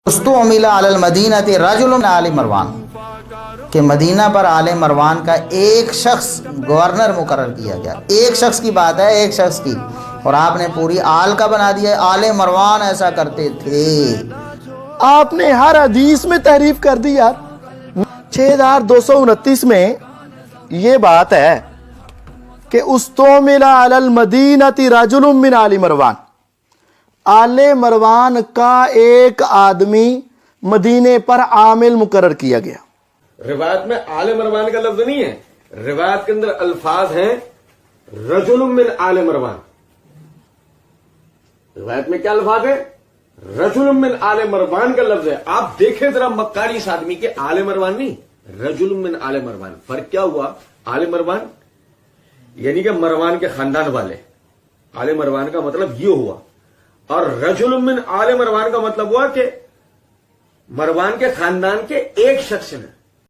استعمل علی المدینہ رجل من آل مروان، کہ مدینہ پر آل مروان کا ایک شخص گورنر مقرر کیا گیا. ایک شخص کی بات ہے، ایک شخص کی، اور آپ نے پوری آل کا بنا دیا. آل مروان ایسا کرتے تھے. آپ نے ہر حدیث میں تحریف کر دی یار. 6229 میں یہ بات ہے کہ استعمل علی المدینہ رجل من آل مروان، آل مروان کا ایک آدمی مدینے پر عامل مقرر کیا گیا. روایت میں آل مروان کا لفظ نہیں ہے، روایت کے اندر الفاظ ہیں رجل من آل مروان. روایت میں کیا الفاظ ہے؟ رجل من آل مروان کا لفظ ہے. آپ دیکھیں ذرا مکاری اس آدمی کے، آل مروان نہیں، رجل من آل مروان. فرق کیا ہوا؟ آل مروان یعنی کہ مروان کے خاندان والے، آل مروان کا مطلب یہ ہوا، اور رجل من آل مروان کا مطلب ہوا کہ مروان کے خاندان کے ایک شخص نے.